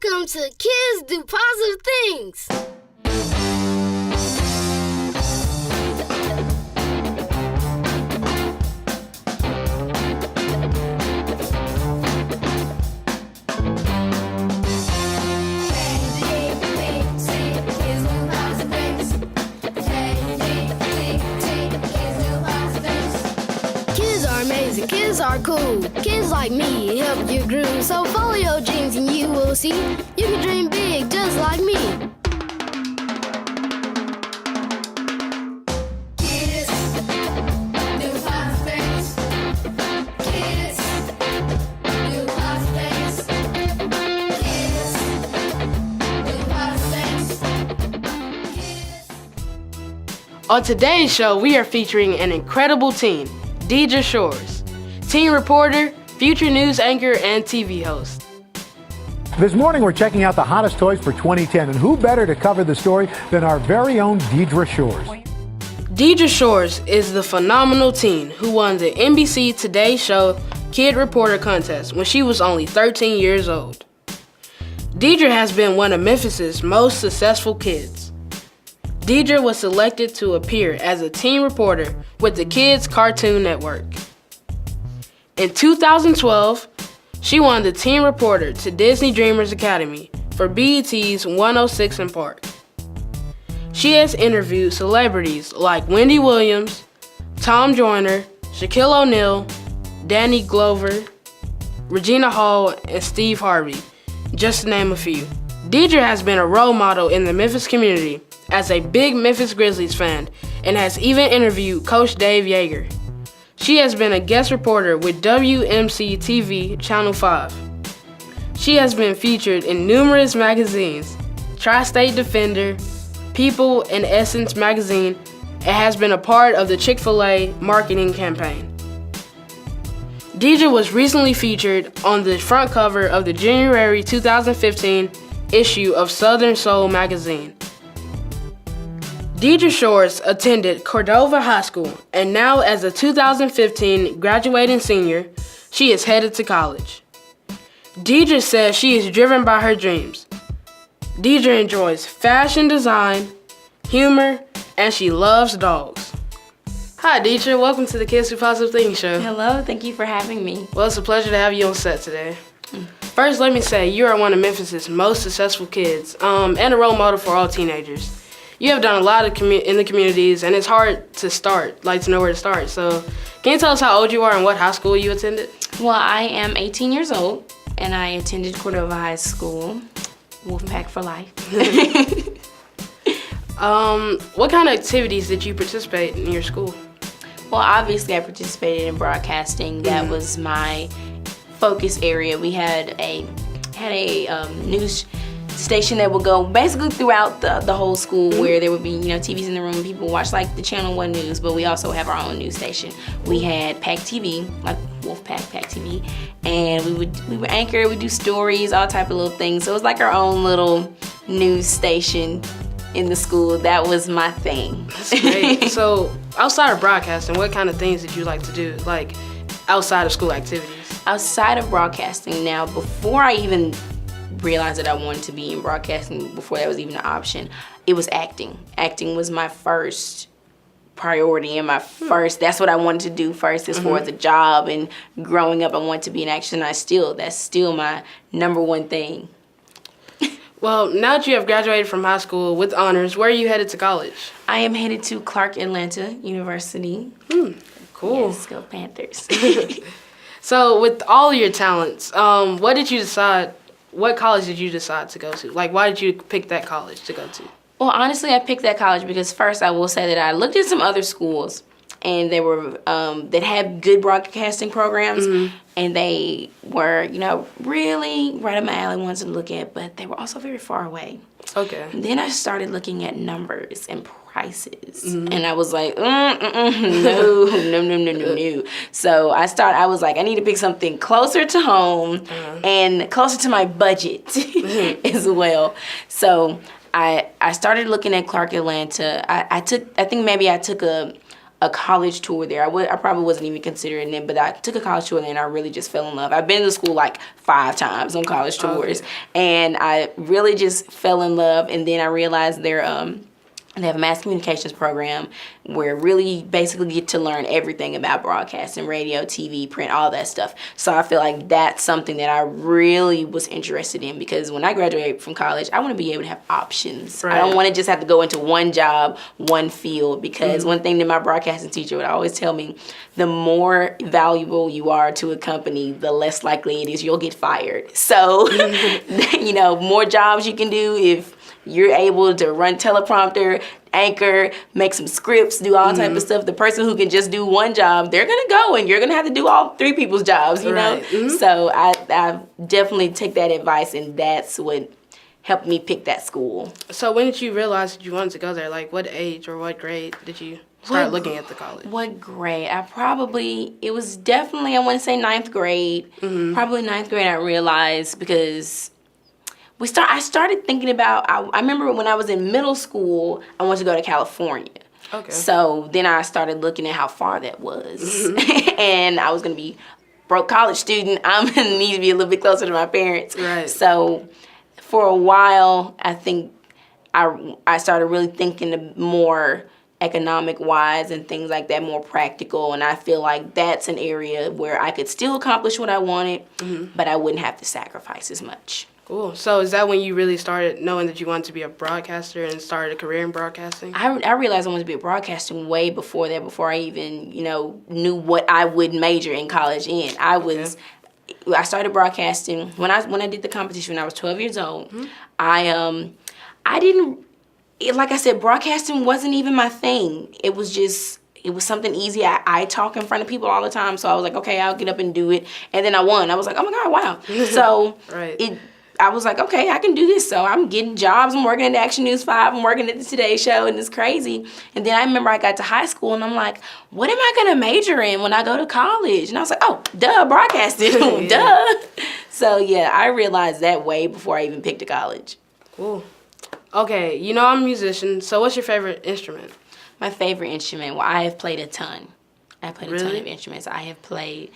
Welcome to Kidz Do Positive Things. Kids are cool. Kids like me help you groove. So follow your dreams and you will see you can dream big just like me. Kids do positive things. Kids do positive things. Kids do positive things. On today's show, we are featuring an incredible teen, Deidra Shores. Teen reporter, future news anchor, and TV host. This morning we're checking out the hottest toys for 2010, and who better to cover the story than our very own Deidra Shores. Deidra Shores is the phenomenal teen who won the NBC Today Show Kid Reporter Contest when she was only 13 years old. Deidra has been one of Memphis's most successful kids. Deidra was selected to appear as a teen reporter with the Kidz Cartoon Network. In 2012, she won the Teen Reporter to Disney Dreamers Academy for BET's 106 & Park. She has interviewed celebrities like Wendy Williams, Tom Joyner, Shaquille O'Neal, Danny Glover, Regina Hall, and Steve Harvey, just to name a few. Deidra has been a role model in the Memphis community as a big Memphis Grizzlies fan and has even interviewed Coach Dave Yeager. She has been a guest reporter with WMC TV Channel 5. She has been featured in numerous magazines, Tri-State Defender, People, and Essence magazine, and has been a part of the Chick-fil-A marketing campaign. Deidra was recently featured on the front cover of the January 2015 issue of Southern Soul magazine. Deidra Shores attended Cordova High School, and now as a 2015 graduating senior, she is headed to college. Deidra says she is driven by her dreams. Deidra enjoys fashion design, humor, and she loves dogs. Hi Deidra, welcome to the Kidz Do Positive Things show. Hello, thank you for having me. Well, it's a pleasure to have you on set today. First, let me say, you are one of Memphis's most successful kids, and a role model for all teenagers. You have done a lot in the communities, and it's hard to know where to start. So, can you tell us how old you are and what high school you attended? Well, I am 18 years old, and I attended Cordova High School, Wolfpack for life. What kind of activities did you participate in your school? Well, obviously I participated in broadcasting. That was my focus area. We had a news station that would go basically throughout the whole school, where there would be, TVs in the room, people watch like the Channel 1 news, but we also have our own news station. We had Pack TV, like Wolfpack Pack TV, and we would anchor, we do stories, all type of little things. So it was like our own little news station in the school. That was my thing. That's great. So outside of broadcasting, what kind of things did you like to do, like outside of school activities? Outside of broadcasting, now before I even realized that I wanted to be in broadcasting, before that was even an option, it was acting. Acting was my first priority and that's what I wanted to do first as far as a job, and growing up I wanted to be an actor, and that's still my number one thing. Well, now that you have graduated from high school with honors, where are you headed to college? I am headed to Clark Atlanta University. Cool. Yes, go Panthers. So with all your talents, what college did you decide to go to? Like, why did you pick that college to go to? Well, honestly, I picked that college because first I will say that I looked at some other schools, and they were that had good broadcasting programs, and they were, really right up my alley, ones to look at, but they were also very far away. Okay. Then I started looking at numbers and prices, and I was like, no. So I was like, I need to pick something closer to home and closer to my budget as well. So I started looking at Clark Atlanta. I took a a college tour there. I probably wasn't even considering it, but I took a college tour there and I really just fell in love. I've been to school like 5 times on college tours, and I really just fell in love. And then I realized they have a mass communications program where really basically get to learn everything about broadcasting, radio, TV, print, all that stuff. So I feel like that's something that I really was interested in, because when I graduate from college, I want to be able to have options. Right. I don't want to just have to go into one job, one field, because one thing that my broadcasting teacher would always tell me, the more valuable you are to a company, the less likely it is you'll get fired. So, more jobs you can do if you're able to run teleprompter, anchor, make some scripts, do all type of stuff. The person who can just do one job, they're going to go and you're going to have to do all 3 people's jobs, you know? So I definitely take that advice, and that's what helped me pick that school. So when did you realize that you wanted to go there? Like, what age or what grade did you start looking at the college? What grade? it was definitely, I want to say 9th grade. Probably 9th grade I realized, because I started thinking about, I remember when I was in middle school, I wanted to go to California. Okay. So then I started looking at how far that was. And I was going to be broke college student. I'm going to need to be a little bit closer to my parents. Right. So for a while, I think I started really thinking more economic-wise and things like that, more practical. And I feel like that's an area where I could still accomplish what I wanted, but I wouldn't have to sacrifice as much. Cool. So is that when you really started knowing that you wanted to be a broadcaster and started a career in broadcasting? I realized I wanted to be a broadcaster way before that, before I even, knew what I would major in college in. I started broadcasting when I did the competition when I was 12 years old. I didn't, like I said, broadcasting wasn't even my thing. It was something easy. I talk in front of people all the time, so I was like, okay, I'll get up and do it. And then I won. I was like, oh my God, wow. So I was like, okay, I can do this. So I'm getting jobs. I'm working at the Action News 5. I'm working at the Today Show, and it's crazy. And then I remember I got to high school, and I'm like, what am I going to major in when I go to college? And I was like, oh, duh, broadcasting. Duh. So, yeah, I realized that way before I even picked a college. Cool. Okay, I'm a musician. So what's your favorite instrument? My favorite instrument? Well, I have played a ton. I have played a ton of instruments. I have played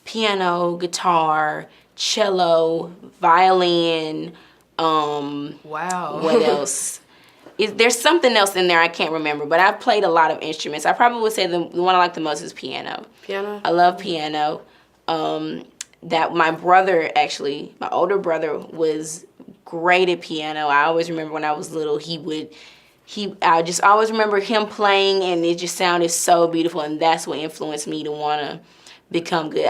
piano, guitar, cello, violin, wow. What else? There's something else in there I can't remember, but I've played a lot of instruments. I probably would say the one I like the most is piano. Piano? I love piano. That my brother, actually, my older brother, was great at piano. I always remember when I was little, I just always remember him playing, and it just sounded so beautiful, and that's what influenced me to want to become good.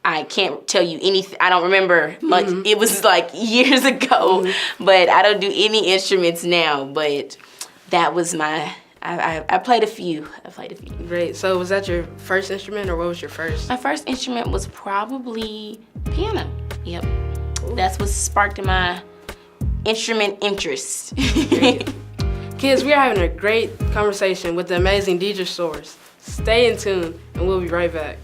I can't tell you anything. I don't remember much. It was like years ago, but I don't do any instruments now. But that was I played a few. Great. So was that your first instrument, or what was your first? My first instrument was probably piano. Yep. Ooh. That's what sparked my instrument interest. Kids, we are having a great conversation with the amazing Deidra Shores. Stay in tune, and we'll be right back.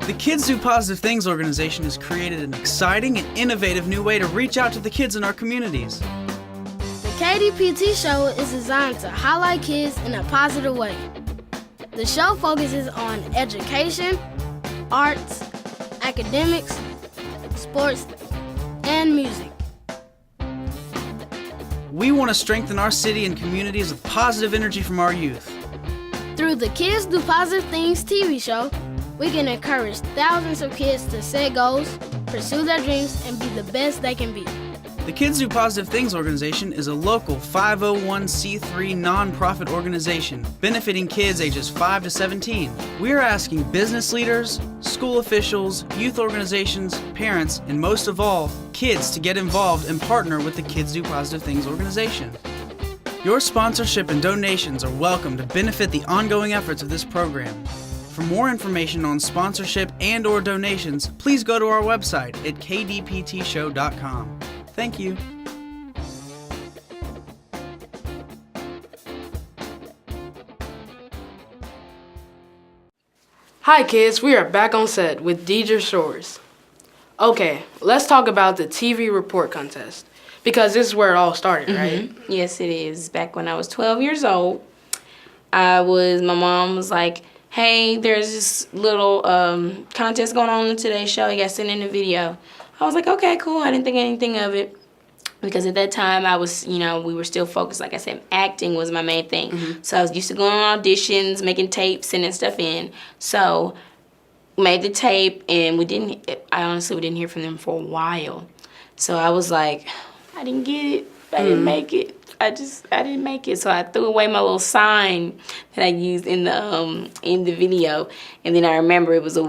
The Kids Do Positive Things organization has created an exciting and innovative new way to reach out to the kids in our communities. The KDPT Show is designed to highlight kids in a positive way. The show focuses on education, arts, academics, sports, and music. We want to strengthen our city and communities with positive energy from our youth. Through the Kids Do Positive Things TV show, we can encourage thousands of kids to set goals, pursue their dreams, and be the best they can be. The Kids Do Positive Things organization is a local 501c3 nonprofit organization benefiting kids ages 5 to 17. We are asking business leaders, school officials, youth organizations, parents, and most of all, kids to get involved and partner with the Kids Do Positive Things organization. Your sponsorship and donations are welcome to benefit the ongoing efforts of this program. For more information on sponsorship and/or donations, please go to our website at kdptshow.com. Thank you. Hi kids, we are back on set with Deidra Shores. Okay, let's talk about the TV report contest. Because this is where it all started, right? Yes, it is. Back when I was 12 years old, my mom was like, hey, there's this little contest going on in today's show. You got to send in a video. I was like, okay, cool. I didn't think anything of it. Because at that time, I was, we were still focused. Like I said, acting was my main thing. So I was used to going on auditions, making tapes, sending stuff in. So made the tape, and we didn't hear from them for a while. So I was like, I didn't get it. I didn't make it. I didn't make it. So I threw away my little sign that I used in the video. And then I remember it was the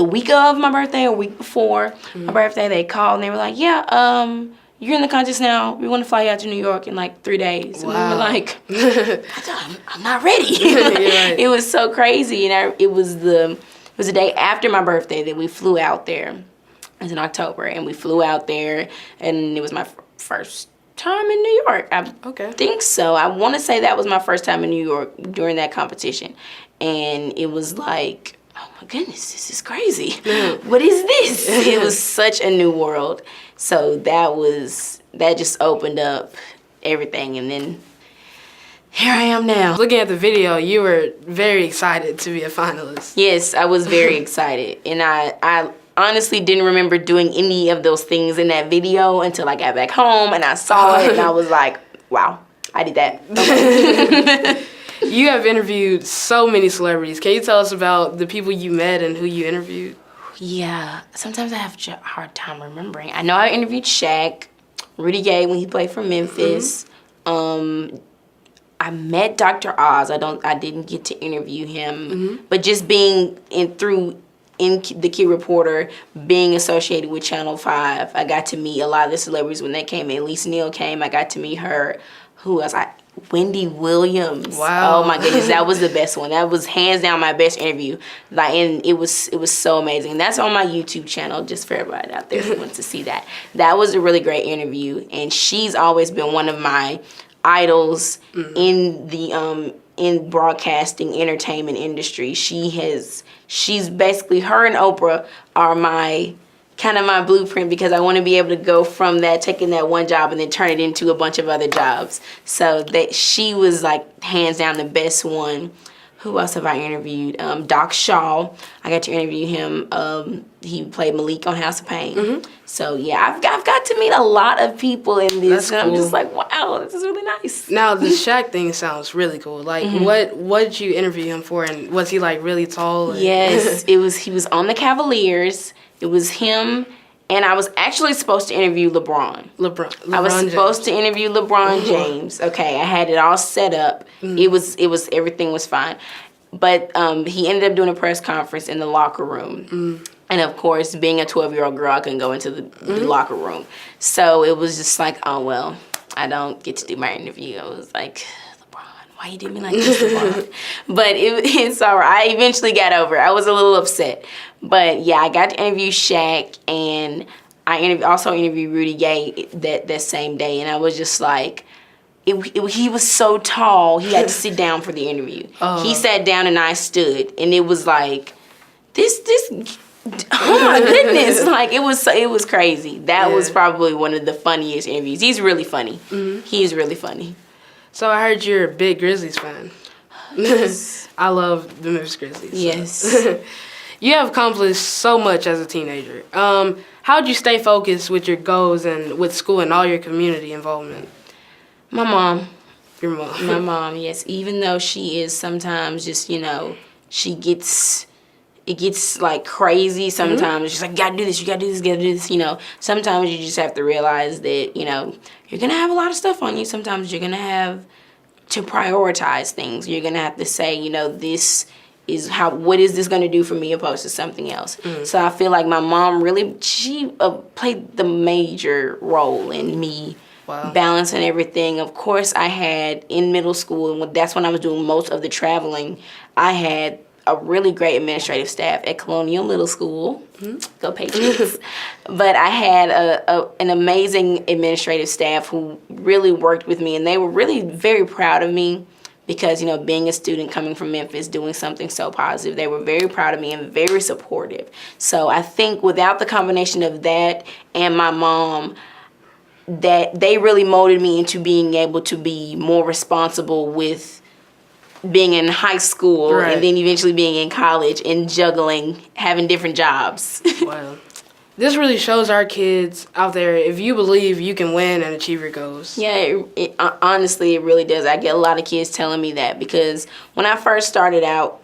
week of my birthday, or week before my birthday, they called and they were like, yeah, you're in the contest now. We want to fly you out to New York in like 3 days. And we were like, I'm not ready. Right. It was so crazy. And it was the day after my birthday that we flew out there. It was in October, and we flew out there, and it was my first time in New York. I think so. I want to say that was my first time in New York during that competition. And it was like, oh my goodness, this is crazy. What is this? It was such a new world. So that just opened up everything, and then here I am now. Looking at the video, you were very excited to be a finalist. Yes, I was very excited, and I honestly didn't remember doing any of those things in that video until I got back home and I saw it, and I was like, wow, I did that. You have interviewed so many celebrities. Can you tell us about the people you met and who you interviewed? Yeah, sometimes I have a hard time remembering. I know I interviewed Shaq, Rudy Gay when he played for Memphis. I met Dr. Oz. I didn't get to interview him, but just being in the Kid Reporter, being associated with Channel 5, I got to meet a lot of the celebrities when they came. Elise Neal came. I got to meet her. Who else? Wendy Williams. Wow. Oh my goodness, that was the best one. That was hands down my best interview. And it was so amazing. And that's on my YouTube channel, just for everybody out there who wants to see that. That was a really great interview, and she's always been one of my idols in the in broadcasting entertainment industry. She's basically, her and Oprah are my blueprint, because I want to be able to go from that, taking that one job and then turn it into a bunch of other jobs. So that she was like hands down the best one. Who else have I interviewed? Doc Shaw. I got to interview him. He played Malik on House of Pain. So yeah, I've got to meet a lot of people in this. That's and cool. I'm just like, wow, this is really nice. Now the Shaq thing sounds really cool. Like, what did you interview him for? And was he like really tall? Yes, he was on the Cavaliers. It was him, and I was actually supposed to interview LeBron. I was supposed to interview LeBron James. Okay, I had it all set up. It was everything was fine, but he ended up doing a press conference in the locker room. And of course, being a 12-year-old girl, I couldn't go into the locker room. So it was just like, oh well, I don't get to do my interview. I was like, why you did me like this, LeBron? But it's all right. I eventually got over it. I was a little upset. But yeah, I got to interview Shaq, and I also interviewed Rudy Gay that same day. And I was just like, he was so tall, he had to sit down for the interview. He sat down and I stood, and it was like, this oh my goodness. Like, it was crazy. That was probably one of the funniest interviews. He's really funny. He's really funny. So I heard you're a big Grizzlies fan. Yes. I love the Memphis Grizzlies. Yes. You have accomplished so much as a teenager. How did you stay focused with your goals and with school and all your community involvement? My mom. Your mom. My mom, yes. Even though she is sometimes just, it gets like crazy sometimes. She's like, you gotta do this, you gotta do this, you gotta do this, Sometimes you just have to realize that, you're gonna have a lot of stuff on you. Sometimes you're gonna have to prioritize things. You're gonna have to say, this is what is this gonna do for me opposed to something else. So I feel like my mom she played the major role in me balancing everything. Of course, I had in middle school, and that's when I was doing most of the traveling, I had a really great administrative staff at Colonial Middle School. Go Patriots. But I had an amazing administrative staff who really worked with me, and they were really very proud of me because, being a student coming from Memphis, doing something so positive, they were very proud of me and very supportive. So I think without the combination of that and my mom, that they really molded me into being able to be more responsible with being in high school and then eventually being in college and juggling, having different jobs. Wow. This really shows our kids out there, if you believe, you can win and achieve your goals. Yeah, honestly, it really does. I get a lot of kids telling me that because when I first started out,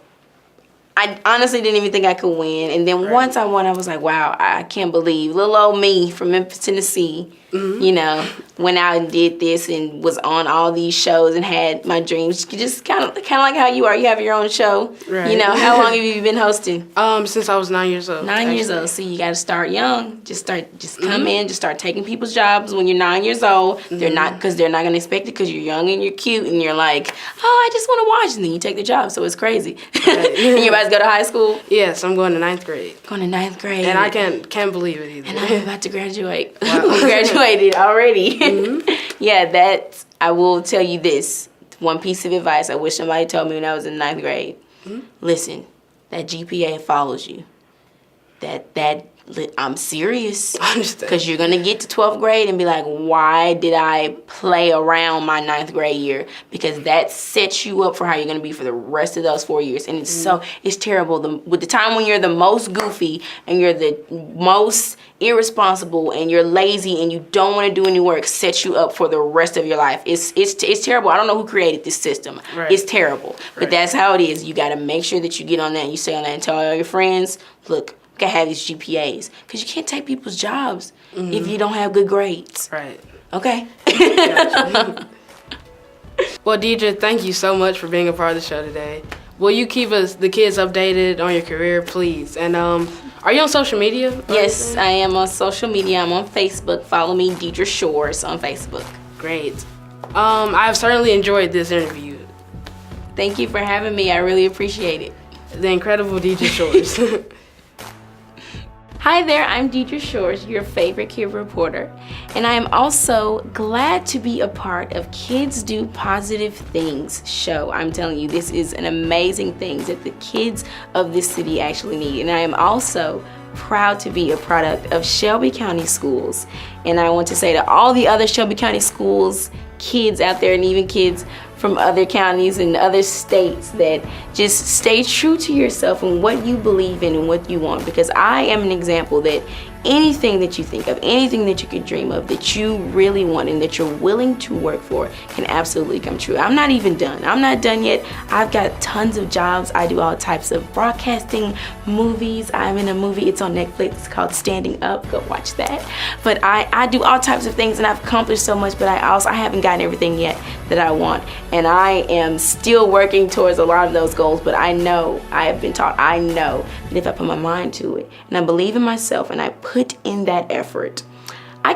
I honestly didn't even think I could win. And then once I won, I was like, wow, I can't believe. Little old me from Memphis, Tennessee, you know, went out and did this and was on all these shows and had my dreams. Just kind of like how you are. You have your own show. Right. You know, how long have you been hosting? Since I was 9 years old. 9 years old. See, you got to start young. Just come in, just start taking people's jobs when you're 9 years old. They're not going to expect it because you're young and you're cute and you're like, oh, I just want to watch. And then you take the job. So it's crazy. Right. And you guys go to high school? Yes, I'm going to 9th grade. Going to 9th grade. And I can't believe it either. And I'm about to graduate. Wow. I'm graduated already. Yeah, I will tell you this. One piece of advice I wish somebody told me when I was in 9th grade. Listen, that GPA follows you. I'm serious. Because you're going to get to 12th grade and be like, why did I play around my 9th grade year? Because that sets you up for how you're going to be for the rest of those 4 years. And it's terrible. With the time when you're the most goofy and you're the most irresponsible and you're lazy and you don't want to do any work, sets you up for the rest of your life. It's terrible. I don't know who created this system. Right. It's terrible. Right. But that's how it is. You got to make sure that you get on that and you stay on that and tell all your friends, look, you gotta have these GPAs because you can't take people's jobs if you don't have good grades. Right. Okay? Well, Deidra, thank you so much for being a part of the show today. Will you keep the kids updated on your career, please? And are you on social media? Yes, I am on social media. I'm on Facebook. Follow me, Deidra Shores, on Facebook. Great. I've certainly enjoyed this interview. Thank you for having me. I really appreciate it. The incredible Deidra Shores. Hi there, I'm Deidra Shores, your favorite kid reporter, and I am also glad to be a part of Kids Do Positive Things show. I'm telling you, this is an amazing thing that the kids of this city actually need, and I am also proud to be a product of Shelby County Schools. And I want to say to all the other Shelby County Schools kids out there and even kids from other counties and other states that just stay true to yourself and what you believe in and what you want, because I am an example that anything that you think of, anything that you could dream of that you really want and that you're willing to work for can absolutely come true. I'm not even done. I'm not done yet. I've got tons of jobs. I do all types of broadcasting, movies. I'm in a movie. It's on Netflix called Standing Up. Go watch that. But I do all types of things and I've accomplished so much, but I haven't gotten everything yet that I want. And I am still working towards a lot of those goals, but I know, I have been taught, I know that if I put my mind to it and I believe in myself and I put in that effort,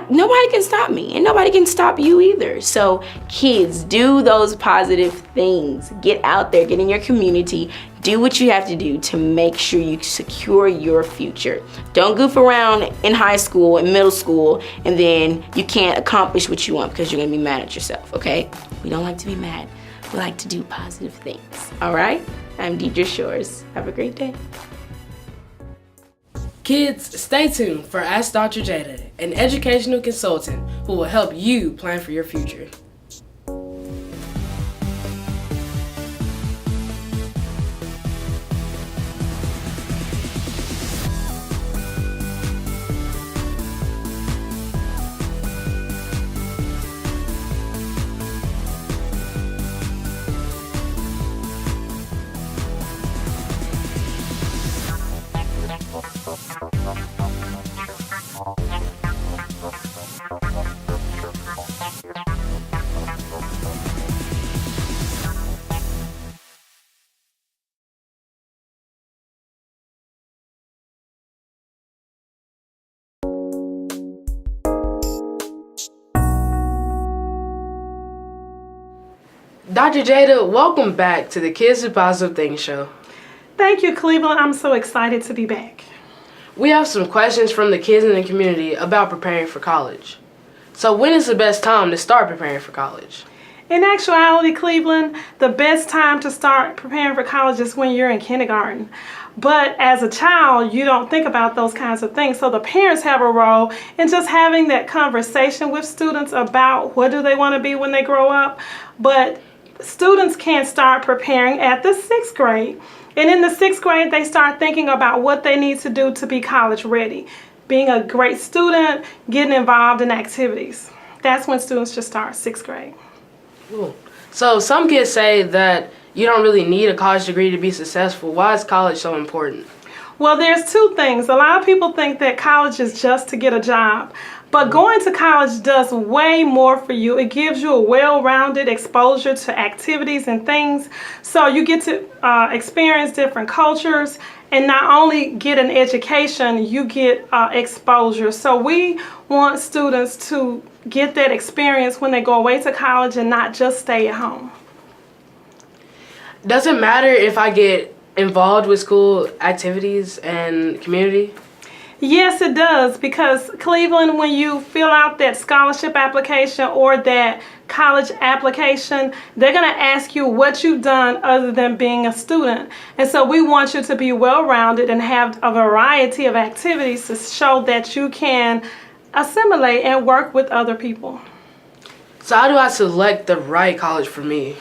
nobody can stop me and nobody can stop you either. So kids, do those positive things. Get out there, get in your community, do what you have to do to make sure you secure your future. Don't goof around in high school and middle school and then you can't accomplish what you want because you're gonna be mad at yourself, okay? We don't like to be mad. We like to do positive things, all right? I'm Deidra Shores. Have a great day. Kids, stay tuned for Ask Dr. Jada, an educational consultant who will help you plan for your future. Dr. Jada, welcome back to the Kids Do Positive Things show. Thank you, Cleveland. I'm so excited to be back. We have some questions from the kids in the community about preparing for college. So when is the best time to start preparing for college? In actuality, Cleveland, the best time to start preparing for college is when you're in kindergarten. But as a child, you don't think about those kinds of things. So the parents have a role in just having that conversation with students about what do they want to be when they grow up. But students can start preparing at the 6th grade. And in the 6th grade, they start thinking about what they need to do to be college ready. Being a great student, getting involved in activities. That's when students just start 6th grade. Cool. So some kids say that you don't really need a college degree to be successful. Why is college so important? Well, there's two things. A lot of people think that college is just to get a job. But going to college does way more for you. It gives you a well-rounded exposure to activities and things. So you get to experience different cultures and not only get an education, you get exposure. So we want students to get that experience when they go away to college and not just stay at home. Does it matter if I get involved with school activities and community? Yes, it does, because Cleveland, when you fill out that scholarship application or that college application, they're going to ask you what you've done other than being a student. And so we want you to be well-rounded and have a variety of activities to show that you can assimilate and work with other people. So how do I select the right college for me?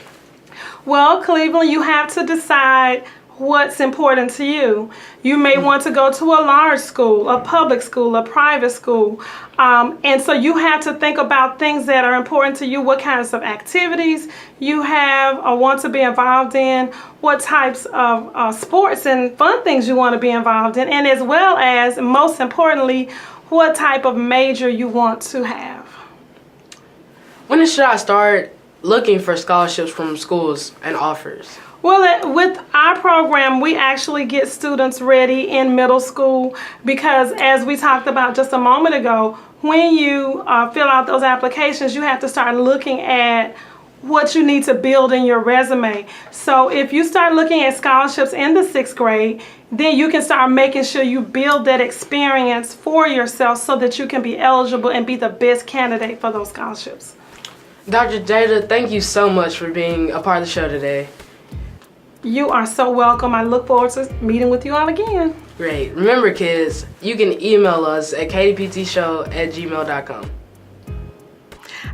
Well, Cleveland, you have to decide what's important to you. You may want to go to a large school, a public school, a private school. And so you have to think about things that are important to you, what kinds of activities you have or want to be involved in, what types of sports and fun things you want to be involved in, and as well as, most importantly, what type of major you want to have. When should I start looking for scholarships from schools and offers? Well, with our program, we actually get students ready in middle school because, as we talked about just a moment ago, when you fill out those applications, you have to start looking at what you need to build in your resume. So if you start looking at scholarships in the 6th grade, then you can start making sure you build that experience for yourself so that you can be eligible and be the best candidate for those scholarships. Dr. Jada, thank you so much for being a part of the show today. You are so welcome. I look forward to meeting with you all again. Great. Remember, kids, you can email us at kdptshow@gmail.com.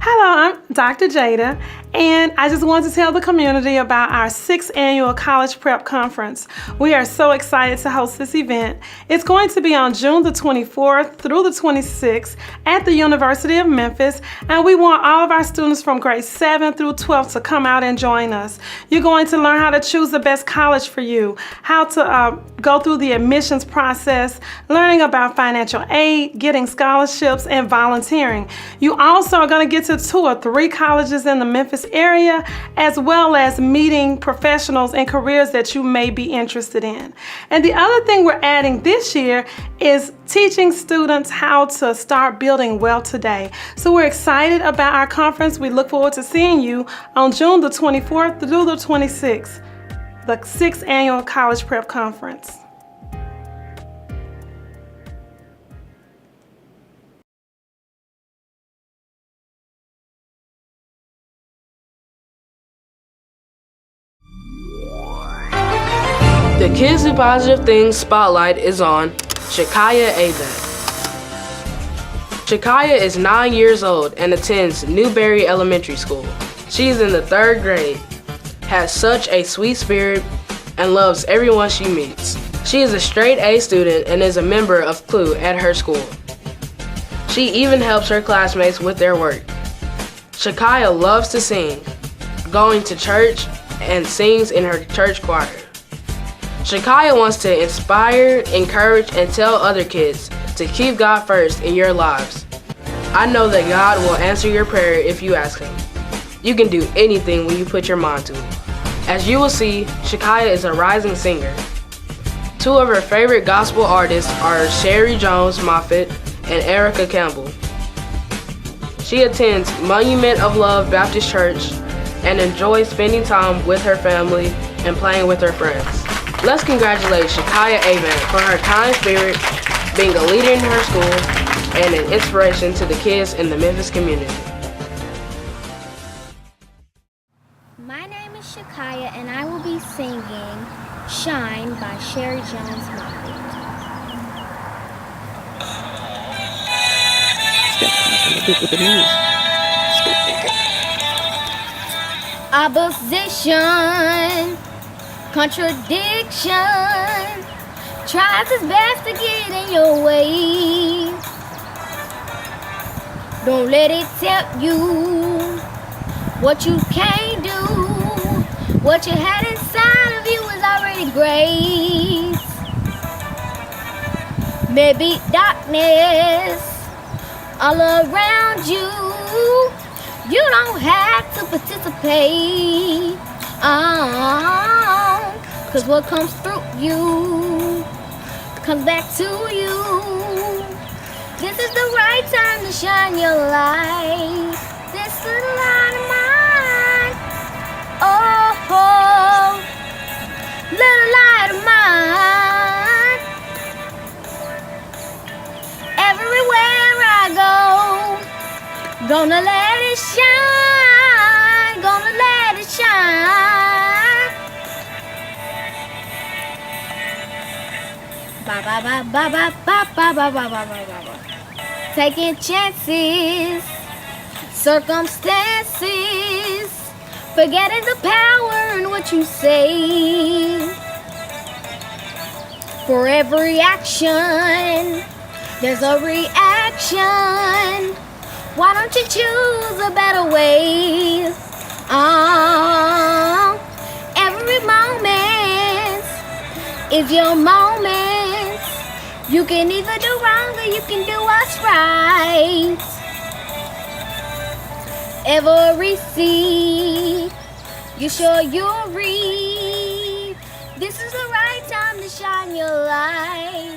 Hello, I'm Dr. Jada, and I just wanted to tell the community about our 6th annual College Prep Conference. We are so excited to host this event. It's going to be on June the 24th through the 26th at the University of Memphis, and we want all of our students from grade 7 through 12 to come out and join us. You're going to learn how to choose the best college for you, how to go through the admissions process, learning about financial aid, getting scholarships, and volunteering. You also are going to get to 2 or 3 colleges in the Memphis area, as well as meeting professionals and careers that you may be interested in. And the other thing we're adding this year is teaching students how to start building wealth today. So we're excited about our conference. We look forward to seeing you on June the 24th through the 26th, the 6th annual College Prep Conference. The Kids Do Positive Things spotlight is on Shakya Avant. Shakya is 9 years old and attends Newberry Elementary School. She is in the 3rd grade, has such a sweet spirit, and loves everyone she meets. She is a straight A student and is a member of CLU at her school. She even helps her classmates with their work. Shakya loves to sing, going to church, and sings in her church choir. Shakya wants to inspire, encourage, and tell other kids to keep God first in your lives. I know that God will answer your prayer if you ask Him. You can do anything when you put your mind to it. As you will see, Shakya is a rising singer. 2 of her favorite gospel artists are Sherry Jones Moffitt and Erica Campbell. She attends Monument of Love Baptist Church and enjoys spending time with her family and playing with her friends. Let's congratulate Shakya Avant for her kind spirit, being a leader in her school, and an inspiration to the kids in the Memphis community. My name is Shakya, and I will be singing Shine by Sherry Jones Moffett. With the news. Opposition, contradiction, tries his best to get in your way. Don't let it tell you what you can't do. What you had inside of you is already great. Maybe darkness all around you. You don't have to participate. Cause what comes through you comes back to you. This is the right time to shine your light. This little light of mine. Oh, little light of mine. Everywhere I go, gonna let it shine. Gonna let it shine. Ba ba ba ba ba ba ba ba ba ba ba ba. Taking chances, circumstances, forgetting the power in what you say. For every action, there's a reaction. Why don't you choose a better way? Every moment is your moment. You can either do wrong or you can do what's right. Every seed you sure you'll reap. This is the right time to shine your light.